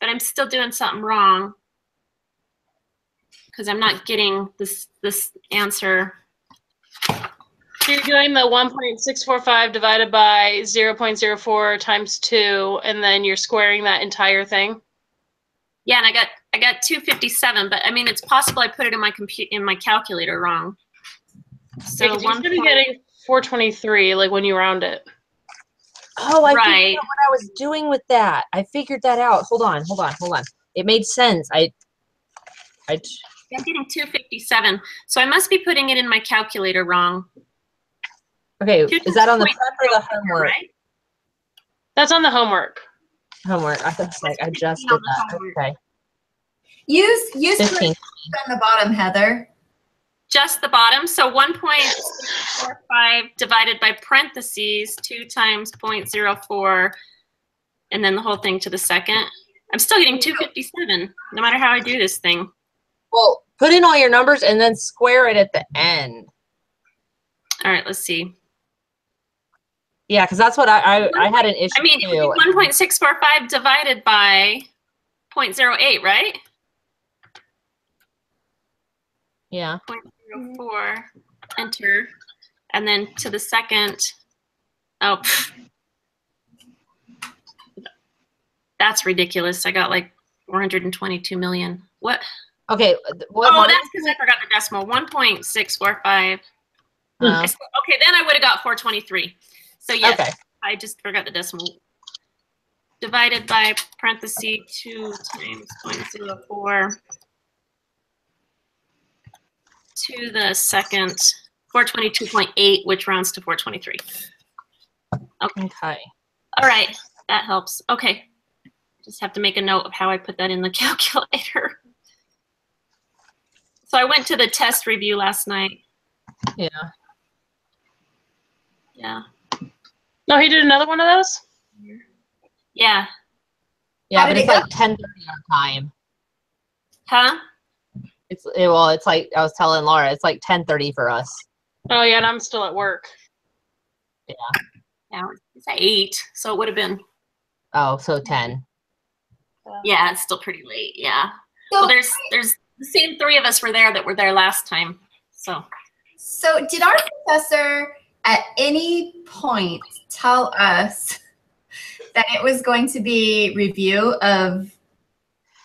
but I'm still doing something wrong because I'm not getting this answer. So you're doing the 1.645 divided by 0.04 times 2, and then you're squaring that entire thing? Yeah, and I got 257, but I mean it's possible I put it in my calculator wrong. So yeah, you should be getting 423, like when you round it. Oh, I figured out what I was doing with that. I figured that out. Hold on. It made sense. I'm getting 257, so I must be putting it in my calculator wrong. Okay, is that on the prep or the homework? Right? That's on the homework. Homework. I thought like I just did that. Okay. Use on the bottom, Heather. Just the bottom. So 1.45 divided by parentheses 2 times 0.04, and then the whole thing to the second. I'm still getting 257, no matter how I do this thing. Well, put in all your numbers and then square it at the end. All right, let's see. Yeah, because that's what I had an issue. I mean, too. 1.645 divided by 0.08, right? Yeah. 0.04, enter, and then to the second. Oh, that's ridiculous. I got like 422 million. What? Okay. What? Oh, that's because I forgot the decimal. 1.645. Okay, then I would have got 423. So yes, okay. I just forgot the decimal. Divided by parentheses 2 times 0.04 to the second, 422.8, which rounds to 423. Okay. All right, that helps. Okay, just have to make a note of how I put that in the calculator. So I went to the test review last night. Yeah. Yeah. No, he did another one of those? Yeah. Yeah, but it's like 10:30 our time. Huh? It's like I was telling Laura, it's like 10:30 for us. Oh yeah, and I'm still at work. Yeah. Yeah, it's at 8, so it would have been. Oh, so 10. Yeah, it's still pretty late. Yeah. So, well, there's the same 3 of us were there that were there last time. So did our professor at any point tell us that it was going to be review of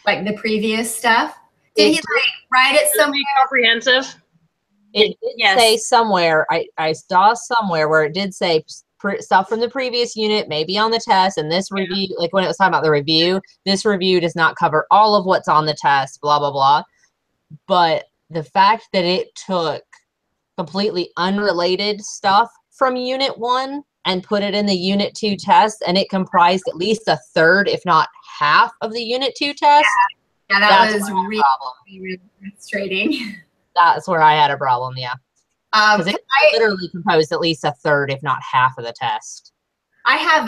like the previous stuff? Did he like write it somewhere? Comprehensive. It did say somewhere. I saw somewhere where it did say stuff from the previous unit may be on the test, and this review, like when it was talking about the review, this review does not cover all of what's on the test. Blah blah blah. But the fact that it took completely unrelated stuff from Unit 1 and put it in the Unit 2 test, and it comprised at least a third, if not half, of the Unit 2 test. Yeah, that was really frustrating. That's where I had a problem, yeah. Because it literally composed at least a third, if not half, of the test. I have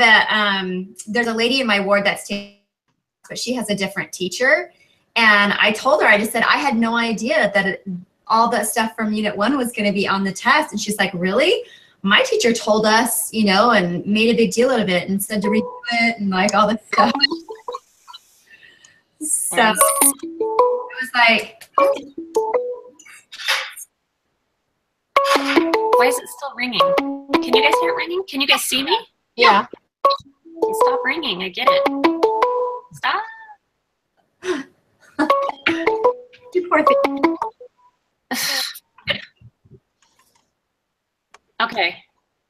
there's a lady in my ward that's taking, but she has a different teacher. And I told her, I just said, I had no idea that all that stuff from Unit 1 was going to be on the test. And she's like, really? My teacher told us, you know, and made a big deal out of it and said to redo it and like all this stuff. So it was like. Why is it still ringing? Can you guys hear it ringing? Can you guys see me? Yeah. Stop ringing. I get it. Stop. You poor thing. Okay.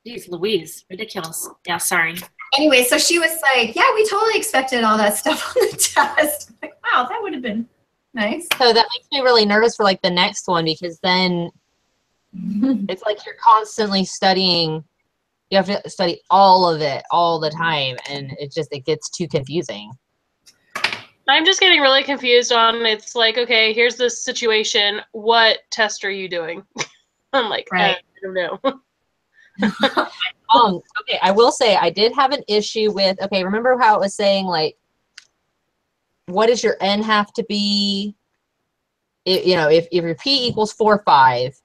Jeez Louise. Ridiculous. Yeah, sorry. Anyway, so she was like, yeah, we totally expected all that stuff on the test. I'm like, wow, that would have been nice. So that makes me really nervous for like the next one, because then it's like you're constantly studying. You have to study all of it all the time, and it gets too confusing. I'm just getting really confused on, it's like, okay, here's this situation. What test are you doing? I'm like, right. I don't know. Okay, I will say I did have an issue with, okay, remember how it was saying, like, what does your N have to be? You know, if your P equals 4/5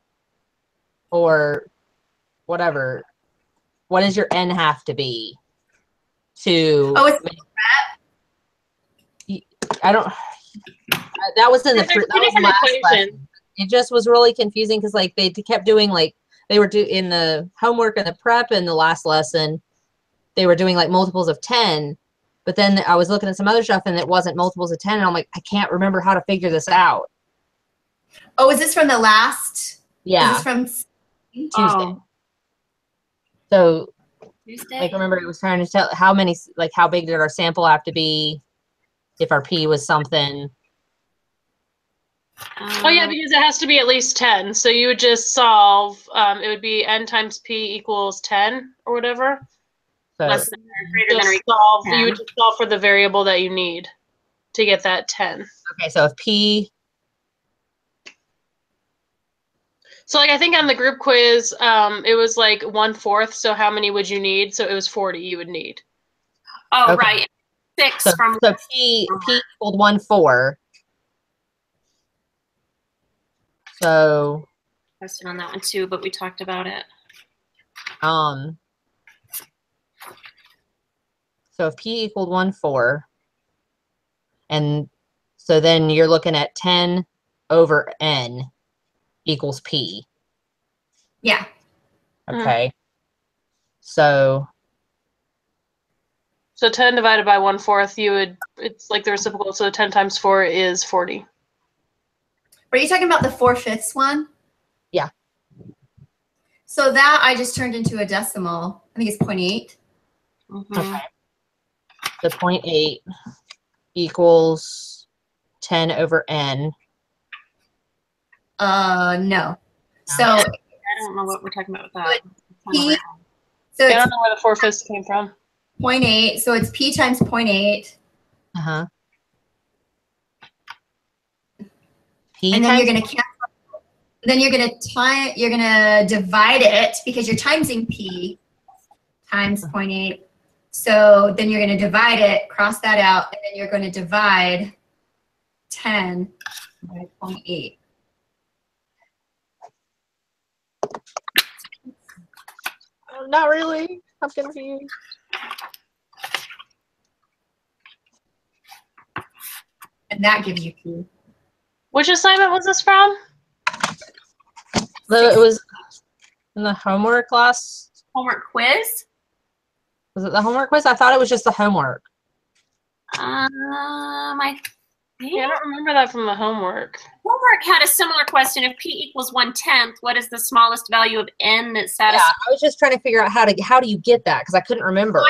or whatever, what does your N have to be to... Oh, it's I don't. That was in the that was the last lesson. It just was really confusing because like they kept doing like they were in the homework and the prep in the last lesson. They were doing like multiples of 10, but then I was looking at some other stuff and it wasn't multiples of 10, and I'm like, I can't remember how to figure this out. Oh, is this from the last? Yeah. Is this from Tuesday? Oh. So, Tuesday? Like, remember, it was trying to tell how many, like, how big did our sample have to be if our P was something. Oh, yeah, because it has to be at least 10. So you would just solve, it would be n times P equals 10 or whatever. So, less than or greater than or equal solve, 10. You would just solve for the variable that you need to get that 10. Okay, so if P... So, like, I think on the group quiz, it was like 1/4. So how many would you need? So it was 40 you would need. Oh, okay. Right. 6 so, from... So P equaled 1/4. So... Question on that one too, but we talked about it. So if P equaled 1/4, and so then you're looking at 10 over N equals P. Yeah. Okay. So 10 divided by 1/4, you would, it's like the reciprocal, so 10 times 4 is 40. Are you talking about the 4/5 one? Yeah. So that I just turned into a decimal. I think it's 0.8. Mm-hmm. Okay. So 0.8 equals 10 over N. No. So I don't know what we're talking about with that. So I don't know where the 4/5 came from. 0.8. So it's P times 0.8. Uh-huh. And then you're going to cancel. Then you're going to divide it because you're timesing P times 0.8. So then you're going to divide it, cross that out, and then you're going to divide 10 by 0.8. Not really. I'm confused. And that gives you P. Which assignment was this from? It was in the homework class. Homework quiz? Was it the homework quiz? I thought it was just the homework. I don't remember that from the homework. Homework had a similar question. If P equals 1/10, what is the smallest value of N that satisfies? Yeah, I was just trying to figure out how do you get that because I couldn't remember.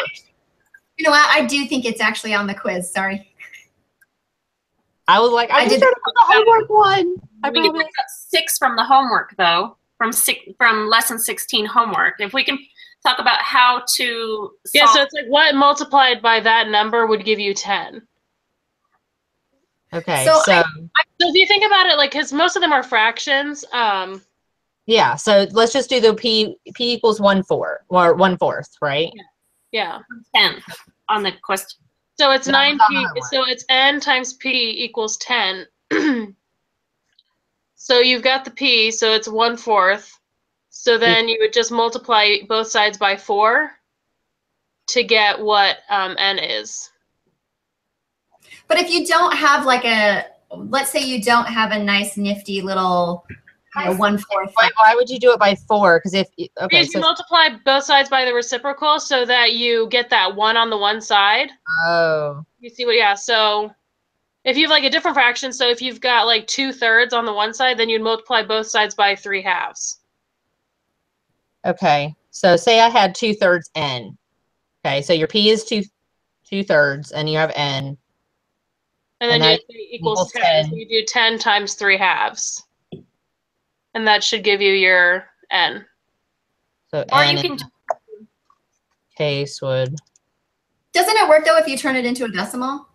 You know what? I do think it's actually on the quiz. Sorry. I was like, I did the homework one. I we got 6 from the homework though, from lesson 16 homework. If we can talk about how to solve. Yeah, so it's like what multiplied by that number would give you 10. Okay, so if you think about it, like, because most of them are fractions. Yeah, so let's just do the P equals 1/4 or 1/4, right? Yeah. 10 on the question. So it's 9P. So it's N times P equals 10. So you've got the P, so it's 1/4. So then you would just multiply both sides by 4 to get what N is. But if you don't have like let's say you don't have a nice nifty little 1/4. Why would you do it by 4? Because because you multiply both sides by the reciprocal so that you get that 1 on the one side. Oh. You see what? Yeah. So if you have like a different fraction, so if you've got like 2/3 on the one side, then you'd multiply both sides by 3/2. Okay. So say I had 2/3 N. Okay. So your P is 2/3 and you have N. And then you equals 10. So you do 10 times 3/2. And that should give you your N. So or N you can case would. Doesn't it work though if you turn it into a decimal?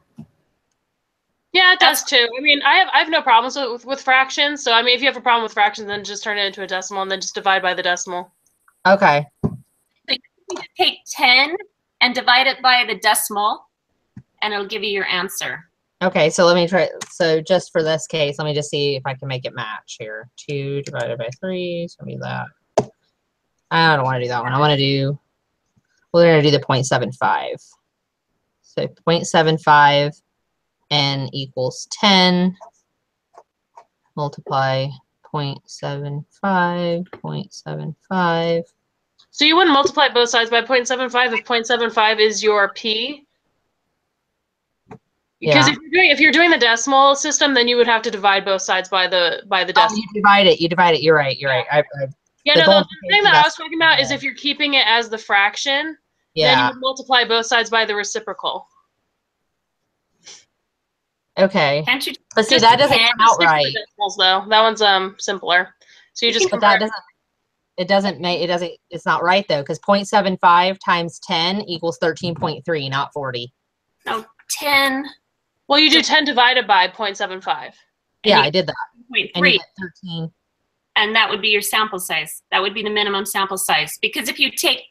Yeah, it does too. I mean, I have no problems with fractions. So I mean, if you have a problem with fractions, then just turn it into a decimal and then just divide by the decimal. Okay. So you can take 10 and divide it by the decimal, and it'll give you your answer. Okay, so let me try. So just for this case, let me just see if I can make it match here. 2 divided by 3 is going to be that. I don't want to do that one. I want to do, we're going to do the 0.75. So 0.75 n equals 10, multiply 0.75, 0.75. So you wouldn't multiply both sides by 0.75 if 0.75 is your p? Because if you're doing the decimal system, then you would have to divide both sides by the decimal. Oh, you divide it. You're right. Yeah, no, the thing that I was talking about is if you're keeping it as the fraction, then you would multiply both sides by the reciprocal. Okay. Can't you but see, that doesn't come out right. Decimals, though. That one's simpler. So you just but that it's not right though, because 0.75 times 10 equals 13.3, not 40. No, 10. Well, you do 10 divided by 0.75. Yeah, I did that. 0.3. 13. And that would be your sample size. That would be the minimum sample size. Because if you take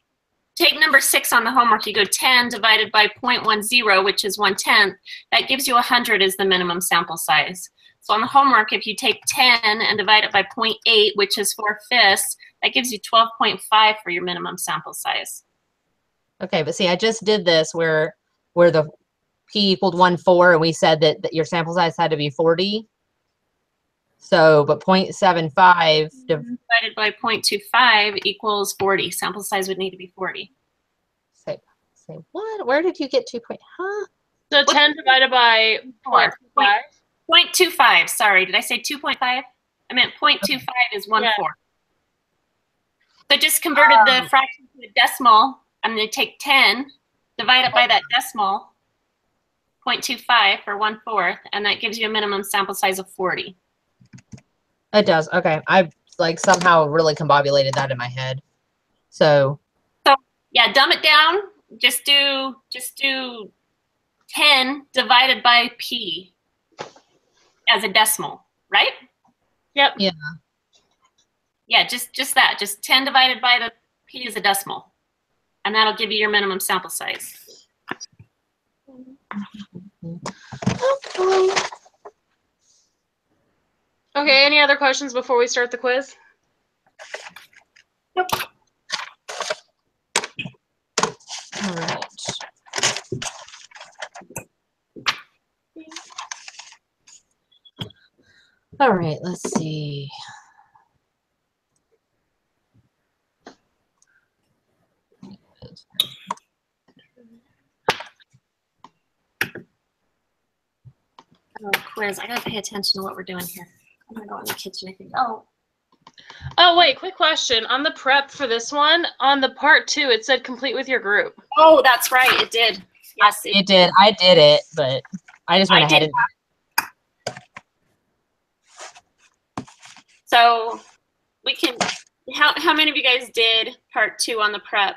number 6 on the homework, you go 10 divided by 0.10, which is 1/10. That gives you 100 as the minimum sample size. So on the homework, if you take 10 and divide it by 0.8, which is 4/5, that gives you 12.5 for your minimum sample size. Okay, but see, I just did this where the p equaled 1,4, and we said that your sample size had to be 40. So, but 0.75 divided by 0.25 equals 40. Sample size would need to be 40. Say what? Where did you get 2 point? Huh? So 10 divided by 0.25? 0.25. Sorry, did I say 2.5? I meant 0.25 is 1/4. So just converted the fraction to a decimal. I'm going to take 10, divide it by that decimal, 0.25 for 1/4, and that gives you a minimum sample size of 40. It does. Okay. I like somehow really combobulated that in my head. So yeah, dumb it down. Just do 10 divided by p as a decimal, right? Yep. Yeah. Yeah, just that. Just 10 divided by the p as a decimal. And that'll give you your minimum sample size. Okay, any other questions before we start the quiz? Nope. All right. All right, let's see. Oh, quiz. I gotta pay attention to what we're doing here. I'm gonna go in the kitchen, I think. Oh, wait, quick question. On the prep for this one, on the part 2, it said complete with your group. Oh, that's right. It did. Yes, it did. I did it, but I just went ahead and. So we can. How many of you guys did part 2 on the prep?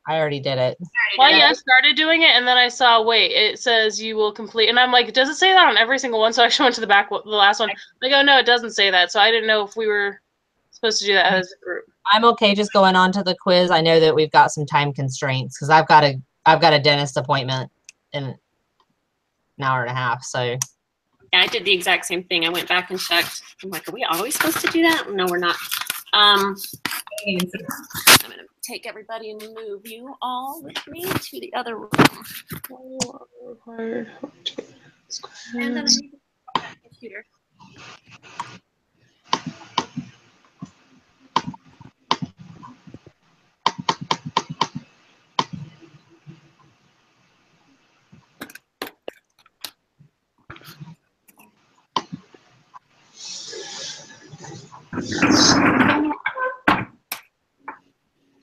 I already did it. Well, yeah, I started doing it, and then I saw, wait, it says you will complete. And I'm like, does it say that on every single one? So I actually went to the last one. Like, oh, no, it doesn't say that. So I didn't know if we were supposed to do that as a group. I'm okay just going on to the quiz. I know that we've got some time constraints because I've got a dentist appointment in an hour and a half. So yeah, I did the exact same thing. I went back and checked. I'm like, are we always supposed to do that? No, we're not. I'm gonna take everybody and move you all with me to the other room. And then I need to go back to the computer.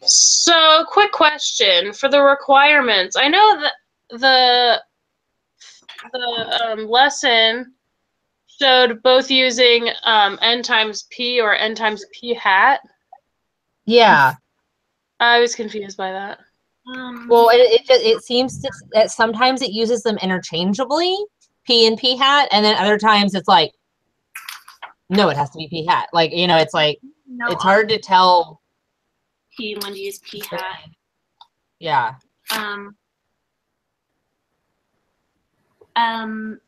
So, quick question for the requirements. I know that the lesson showed both using n times p or n times p hat. Yeah. I was confused by that. Well, it seems that sometimes it uses them interchangeably, p and p hat, and then other times it's like, no, it has to be p hat. Like, you know, it's like, no, it's hard to tell. P when to use p hat. Yeah.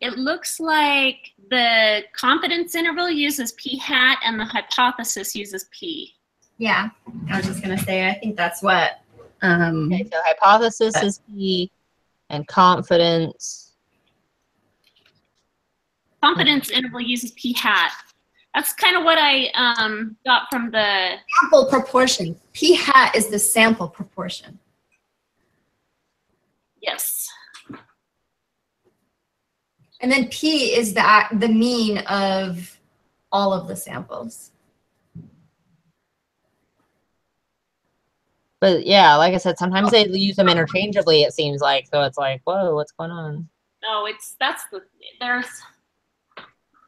It looks like the confidence interval uses p hat and the hypothesis uses p. Yeah, I was just gonna say, I think that's what. Okay, so hypothesis is p, and confidence. Confidence interval uses p hat. That's kind of what I got from the sample proportion. P hat is the sample proportion. Yes. And then P is the mean of all of the samples. But yeah, like I said, sometimes they use them interchangeably, it seems like. So it's like, whoa, what's going on? No,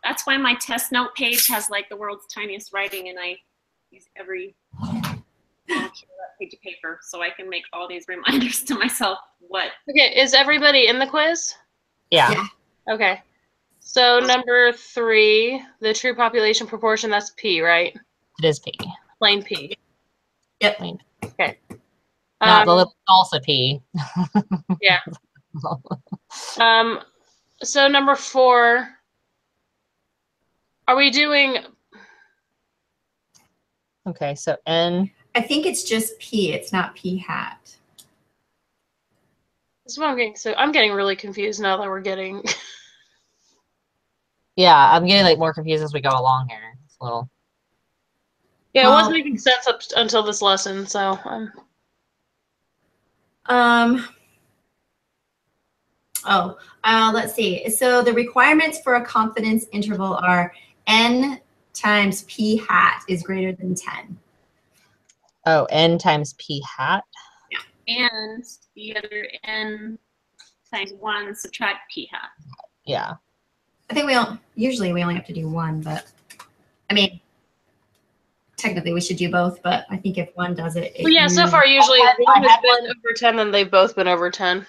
that's why my test note page has like the world's tiniest writing, and I use every page of paper so I can make all these reminders to myself. What? Okay, is everybody in the quiz? Yeah. Okay. So number 3, the true population proportion, that's P, right? It is P. Plain P. Yep. Plain. Okay. Not the little salsa P. Yeah. So number 4, are we doing? Okay, so N. I think it's just P. It's not P hat. This is what I'm getting. So I'm getting really confused now that we're getting. Yeah, I'm getting like more confused as we go along here. It's a little. Yeah, it wasn't making sense up until this lesson. So. Let's see. So the requirements for a confidence interval are N times P hat is greater than 10. Oh, N times P hat? Yeah. And the other N times 1 subtract P hat. Yeah. I think usually we only have to do 1, but I mean, technically we should do both, but I think if one does it. Well, yeah, so far usually if one has been over 10, then they've both been over 10.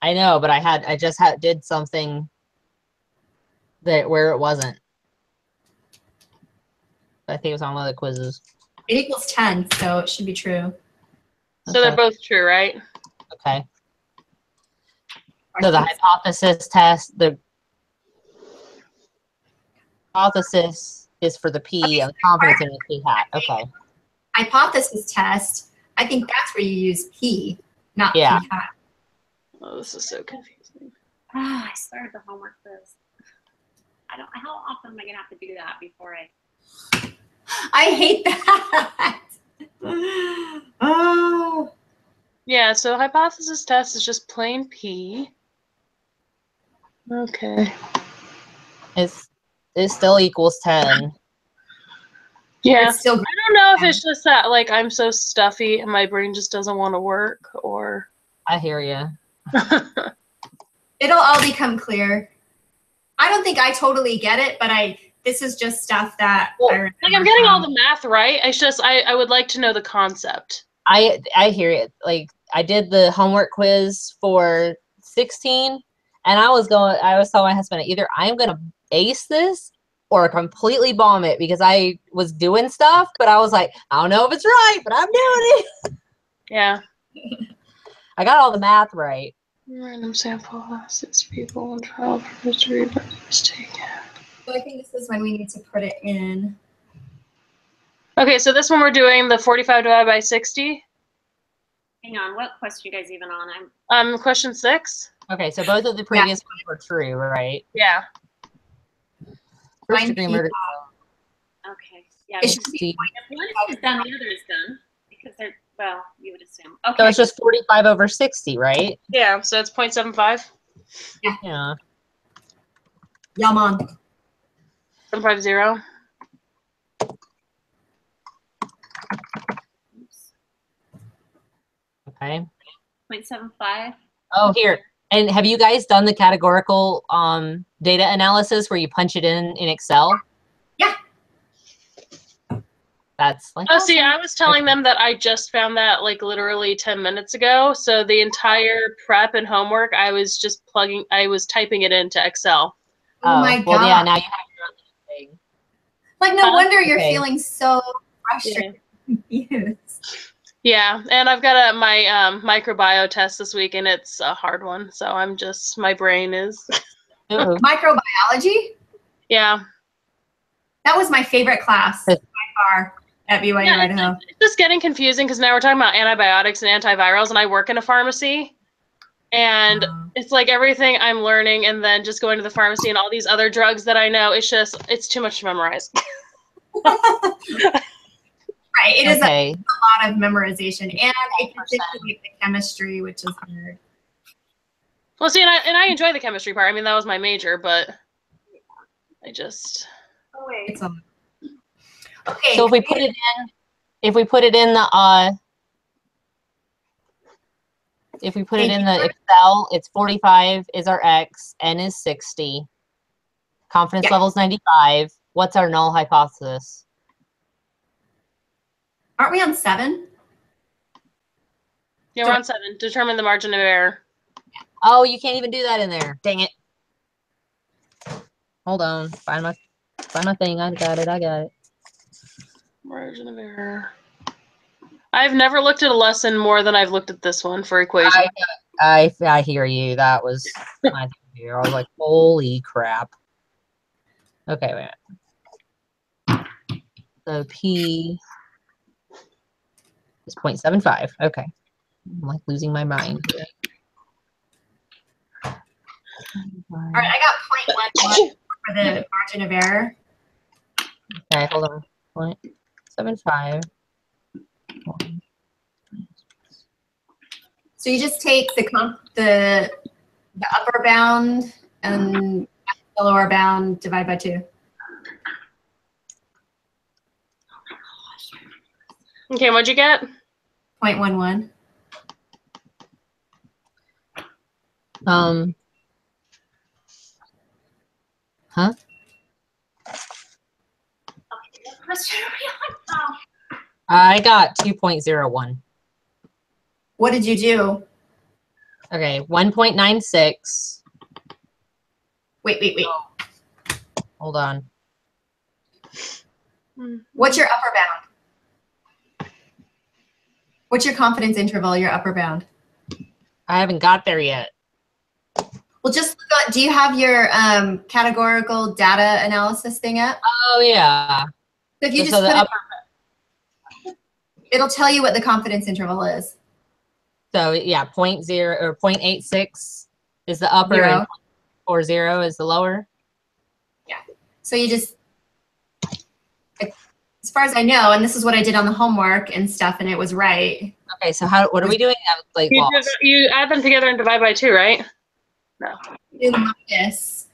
I know, but I just did something where it wasn't. I think it was on one of the quizzes. It equals 10, so it should be true. So they're both true, right? Okay. So the hypothesis test, the hypothesis is for the P, and the confidence in the P hat. Okay. Hypothesis test, I think that's where you use P, not P hat. Oh, this is so confusing. I started the homework quiz. How often am I gonna have to do that before I hate that. Oh. Yeah, so hypothesis test is just plain P. Okay. It still equals 10. Yeah. I don't know if it's just that like I'm so stuffy and my brain just doesn't want to work, or I hear you. It'll all become clear. I don't think I totally get it, but this is just stuff that I'm getting all the math right. It's just I would like to know the concept. I hear it. Like I did the homework quiz for 16, and I was telling my husband, either I'm gonna ace this or completely bomb it, because I was doing stuff, but I was like, I don't know if it's right, but I'm doing it. Yeah. I got all the math right. Random sample, 6 people, and trial for history, but mistake. So I think this is when we need to put it in. Okay, so this one we're doing the 45 divided by 60. Hang on, what question are you guys even on? Question 6. Okay, so both of the previous ones were true, right? Yeah. First degree murder. Okay. Yeah. It should be if one is done, the other is done, because they're, well, you would assume. Okay. So it's just 45 over 60, right? Yeah, so it's 0.75. Yeah. Yum on. 750. Okay. 0.75. Oh, here. And have you guys done the categorical data analysis where you punch it in Excel? Yeah. That's like. Oh, see, I was telling them that I just found that like literally 10 minutes ago. So the entire prep and homework, I was typing it into Excel. Oh my God. Well, yeah, now you have your own thing. Like, no wonder you're feeling so frustrated and confused. Yeah, and I've got my microbiome test this week, and it's a hard one. So my brain is. Microbiology? Yeah. That was my favorite class by far at BYU Idaho. It's just getting confusing because now we're talking about antibiotics and antivirals, and I work in a pharmacy. And it's like everything I'm learning and then just going to the pharmacy and all these other drugs that I know, it's too much to memorize. Right. It is a lot of memorization, and it can the chemistry, which is hard. Well, see, and I enjoy the chemistry part. I mean, that was my major, but I just. Oh wait. Okay. So if we put it in, if we put it in the Excel, it's 45 is our X, N is 60, confidence level is 95. What's our null hypothesis? Aren't we on 7? Yeah, we're on 7. Determine the margin of error. Oh, you can't even do that in there. Dang it. Hold on. Find my thing. I got it. Margin of error. I've never looked at a lesson more than I've looked at this one for equation. I hear you. That was my thing here. I was like, holy crap. Okay, wait a minute. So P is 0.75. Okay. I'm like losing my mind. All right, I got 0.11 for the margin of error. Okay, hold on. 0.75. So you just take the upper bound and the lower bound divided by 2. Okay, what'd you get? 0.11. Huh? I got 2.01. What did you do? Okay, 1.96. Wait. Hold on. What's your upper bound? What's your confidence interval, your upper bound? I haven't got there yet. Well, just look at, do you have your categorical data analysis thing up? Oh, yeah. So if you just put it, it'll tell you what the confidence interval is. So yeah, 0.0 or 0.86 is the upper and 0.40 is the lower. Yeah. So you just, as far as I know, and this is what I did on the homework and stuff, and it was right. Okay, so what are we doing? Like you add them together and divide by 2, right? No. Minus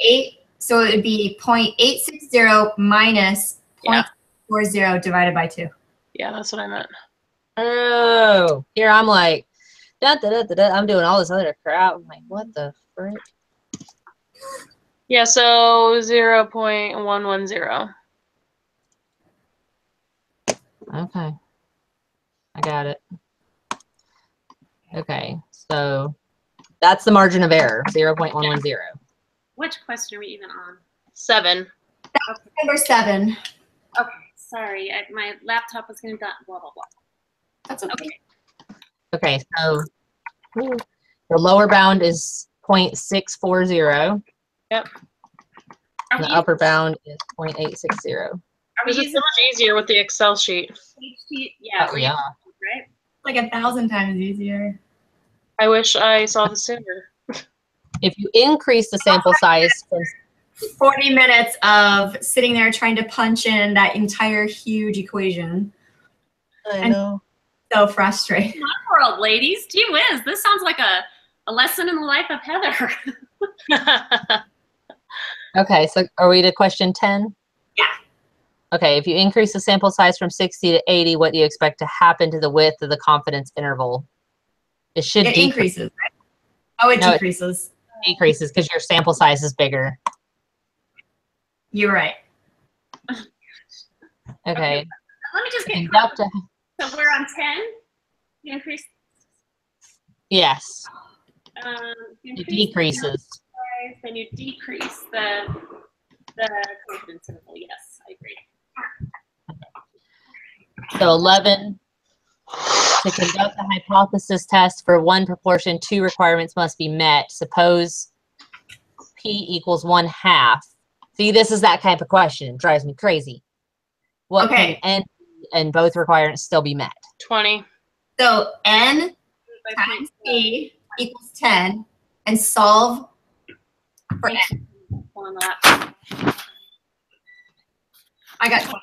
8, so it would be 0.860 minus 0.40 divided by 2. Yeah, that's what I meant. Oh, here I'm like, I'm doing all this other crap. I'm like, what the frick? Yeah, so 0.110. Okay, I got it. Okay, so that's the margin of error, 0.110. Which question are we even on? 7. Okay. Number 7. Okay, sorry, my laptop was going to die. Blah blah blah. That's okay. Okay, so the lower bound is 0.640. Yep. And the upper bound is 0.860. This is so much easier with the Excel sheet. Yeah. Oh, yeah. Right? Like 1,000 times easier. I wish I saw this sooner. If you increase the sample size from 40 minutes of sitting there trying to punch in that entire huge equation. I know. So frustrating. My world, ladies. Gee whiz, this sounds like a lesson in the life of Heather. Okay, so are we to question 10? Yeah. Okay, if you increase the sample size from 60 to 80, what do you expect to happen to the width of the confidence interval? It should decrease. Increases, right? Oh, it decreases. It decreases because your sample size is bigger. You're right. Okay. Let me just get so we're on 10? You increase? Yes. It decreases. Then you decrease the confidence interval. Yes, I agree. So 11, to conduct a hypothesis test for one proportion, 2 requirements must be met. Suppose P equals 1/2. See, this is that type of question. It drives me crazy. What can N and both requirements still be met? 20. So N times P equals 10 and solve for n. I got 20.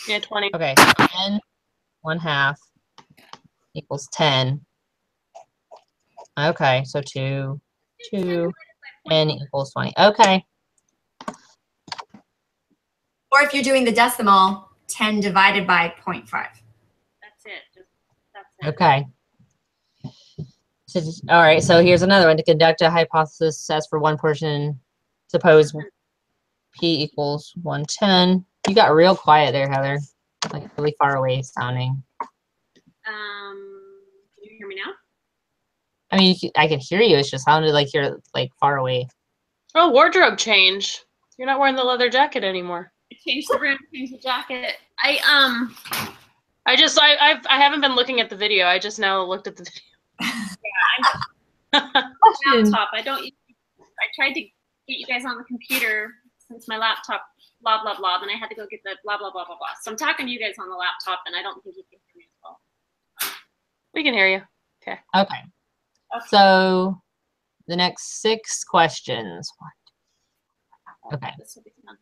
Yeah, 20. Okay, n 1/2 equals 10. Okay, so 2, n equals 20. Okay. Or if you're doing the decimal, 10 divided by 0.5. That's it. That's it. Okay. So, all right, so here's another one. To conduct a hypothesis test for one portion, suppose p equals 110. You got real quiet there, Heather. Like really far away sounding. Can you hear me now? I mean, I can hear you. It's just sounded like you're like far away. Oh, wardrobe change. You're not wearing the leather jacket anymore. I changed the room, changed the jacket. I haven't been looking at the video. I just now looked at the video. Laptop. I tried to get you guys on the computer since my laptop blah blah blah, then I had to go get the blah blah blah blah blah. So I'm talking to you guys on the laptop, and I don't think you can hear me as well. We can hear you. Okay. Okay. So the next 6 questions. Okay. This will be fun.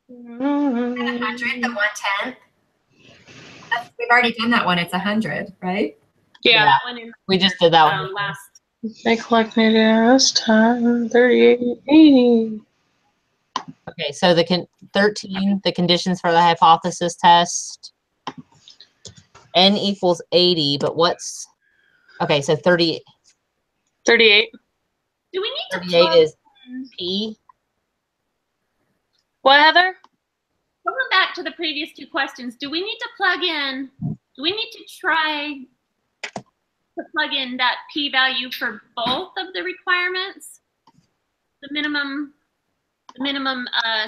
The 100, the 110. We've already done that one. It's 100, right? Yeah. That one in, We just did that one. last. They collected this time 3880. Okay, so the 13, the conditions for the hypothesis test. N equals 80, but what's okay? So 38. 38. Do we need to 38 plug is in, P. What, Heather? going back to the previous 2 questions? Do we need to plug in? Do we need to try to plug in that p-value for both of the requirements? The minimum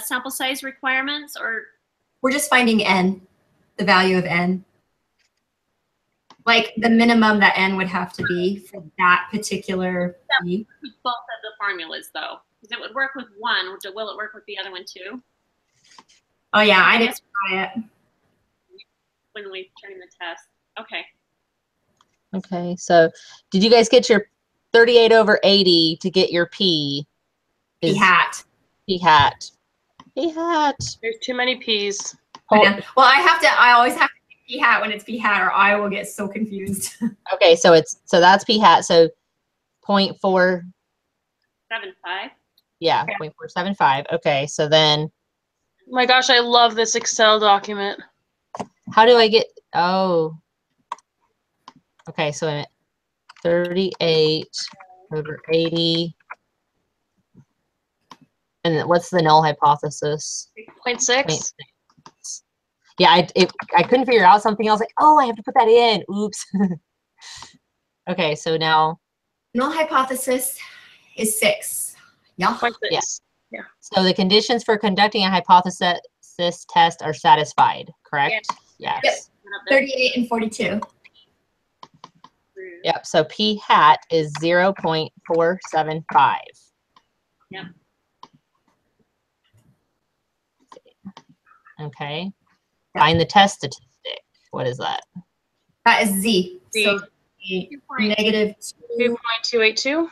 sample size requirements, or We're just finding n, the value of n. Like the minimum that n would have to be for that particular p. both of the formulas though? Because it would work with one. Will it work with the other one too? Oh yeah, I didn't try it. When we turn the test. Okay. Okay, so did you guys get your 38 over 80 to get your P? P hat. P hat. P hat. There's too many P's. Well, I always have to do P hat when it's P hat, or I will get so confused. Okay, so that's P hat. So 0.4. 7.5. Yeah, Okay. 0.475. Okay, so then My gosh, I love this Excel document. how do I get? Oh. Okay, so 38 over 80. And then what's the null hypothesis? 0.6. Yeah, I couldn't figure out something else. Like, oh, I have to put that in. Oops. Okay, so now. Null hypothesis is 6. Yeah. 0.6. Yeah. So the conditions for conducting a hypothesis test are satisfied, correct? Yes. Yep. 38 and 42. Yep. So P hat is 0.475. Yep. Okay. Find the test statistic. What is that? That is Z. Z. So negative 2. 2.282.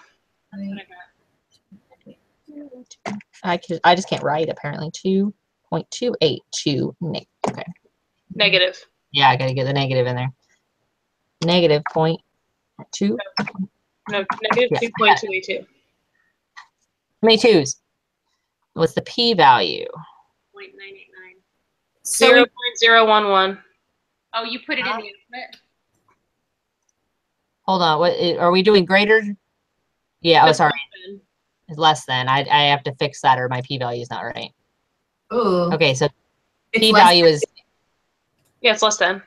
I just can't write apparently. 2.282. Okay. Negative. Yeah, I gotta get the negative in there. Negative 0.2. No, negative Yeah. 2.282. How many twos? What's the P value? 0.989. So 0.011. Oh, you put it in the input? Hold on. What are we doing? Greater? Yeah. Oh, sorry. It's less than. I have to fix that, or my P value is not right. ooh, Okay, so it's P less value is Yeah, it's less than.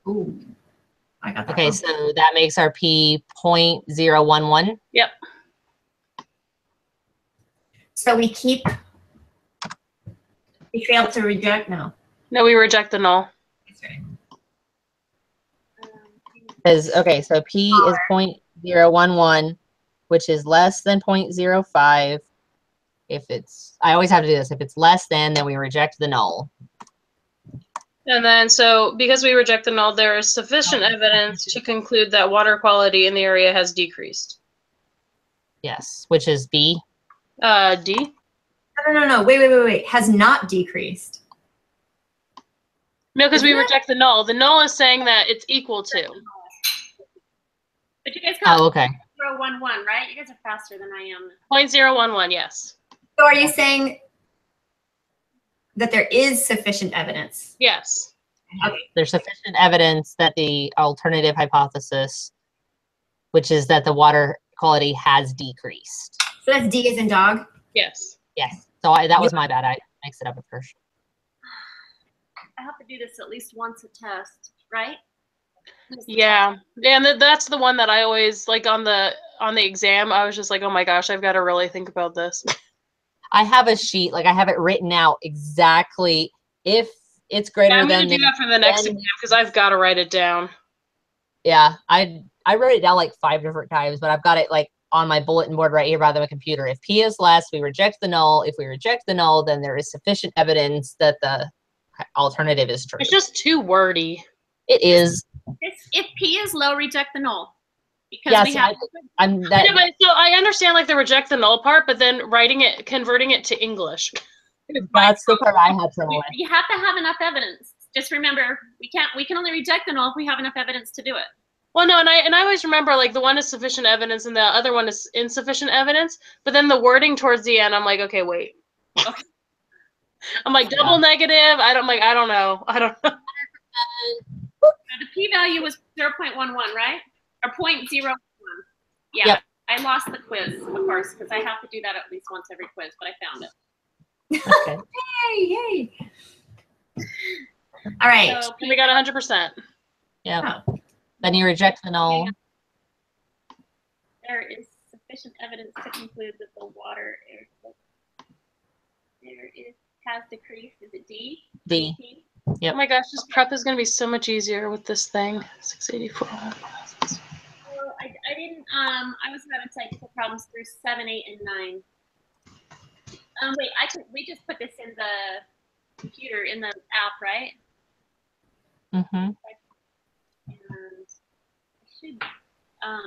Ooh, I got that. okay. wrong. So that makes our P 0.011. Yep. So we failed to reject now. No, we reject the null. That's right. Okay, so P is 0.011, which is less than 0.05. If it's, I always have to do this. If it's less than, then we reject the null. And then, so because we reject the null, there is sufficient evidence to conclude that water quality in the area has decreased. Yes, which is B. D. No. Wait. Has not decreased. No, because we reject the null. The null is saying that it's equal to. But you guys got okay. 0.011, right? You guys are faster than I am. 0.011, yes. So are you saying that there is sufficient evidence? Yes. Okay. There's sufficient evidence that the alternative hypothesis, which is that the water quality has decreased. So that's D as in dog? Yes. Yes. So that was my bad. I mixed it up at first. I have to do this at least once a test, right? Yeah. And that's the one that I always, like, on the exam, I was just like, oh my gosh, I've got to really think about this. I have a sheet, like I have it written out exactly if it's greater than. I'm going to do that for the next exam because I've got to write it down. Yeah, I wrote it down like 5 different times, but I've got it like on my bulletin board right here by the computer. If P is less, we reject the null. If we reject the null, then there is sufficient evidence that the alternative is true. It's just too wordy. It is. If P is low, reject the null. Because yes, we have so I understand like the reject the null part, but then converting it to English. That's the part I had trouble with. You have to have enough evidence. Just remember, we can only reject the null if we have enough evidence to do it. Well, no, and I always remember like the one is sufficient evidence and the other one is insufficient evidence. But then the wording towards the end, I'm like, okay, wait. Okay. I'm like double negative. I don't know. The p-value was 0.11, right? Or 0.01. Yeah. Yep. I lost the quiz, of course, because I have to do that at least once every quiz, but I found it. Okay. Yay. All right. So we got 100%. Yeah. Oh. Then you reject the null. There is sufficient evidence to conclude that the water has decreased. Is it D? D. Yep. Oh my gosh, this prep is going to be so much easier with this thing. 684. Well, I didn't. I was having technical problems through 7, 8, and 9. Wait, we just put this in the computer in the app, right? Mm-hmm. And I should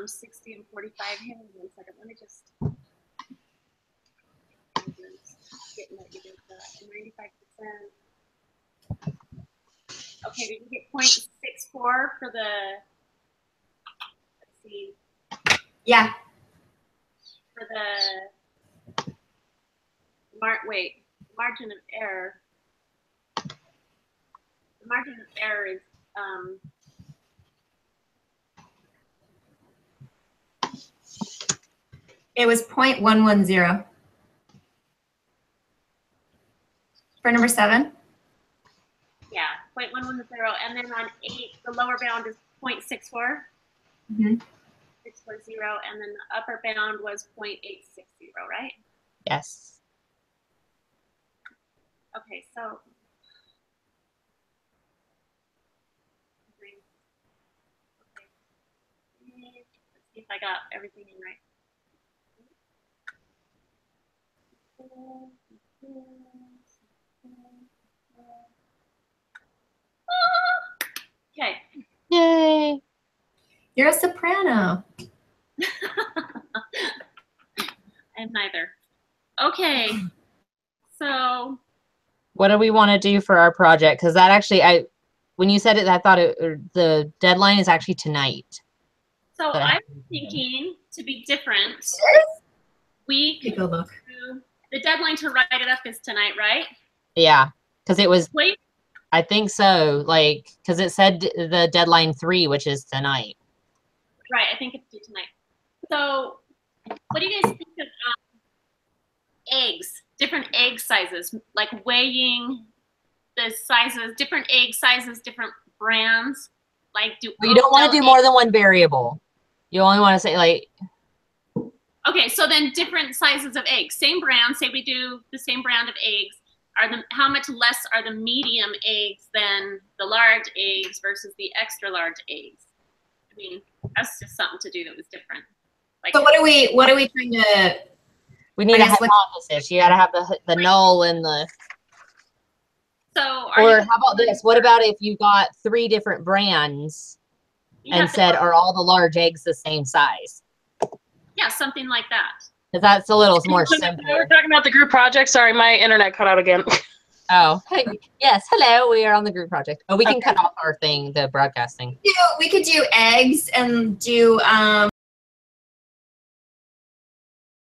60 and 45. Hang on 1 second. Let me just get what you did. 95%. Okay, we can get 0.64 for the. Let's see. Yeah. For the margin of error. The margin of error is it was 0.110 for number 7. Yeah, 0.110, and then on 8, the lower bound is 0.64. Mm-hmm. 640, and then the upper bound was 0.860, right? Yes. Okay, so let's see if I got everything in right. Okay. Yay. You're a soprano. I'm neither. Okay. So what do we want to do for our project? Because that actually, when you said it, I thought the deadline is actually tonight. So I'm thinking to be different. We could go look. The deadline to write it up is tonight, right? Yeah, because it was. Wait. I think so. Like, because it said the deadline 3, which is tonight. Right. I think it's due tonight. So, what do you guys think of eggs? Different egg sizes, like weighing the sizes, different egg sizes, different brands. Like, you don't want to do more than one variable. You only want to say like. Okay, so then different sizes of eggs, same brand. Say we do the same brand of eggs. How much less are the medium eggs than the large eggs versus the extra large eggs? I mean, that's just something to do that was different. Like, so what are we trying to? We need a hypothesis. You got to have the null and the. So, or how about this? What about if you got 3 different brands and said, are all the large eggs the same size? Yeah, something like that. Because that's a little more simple. We're talking about the group project. Sorry, my internet cut out again. Oh, hey, yes. Hello, we are on the group project. Oh, we can cut off our thing, the broadcasting. We could do eggs and do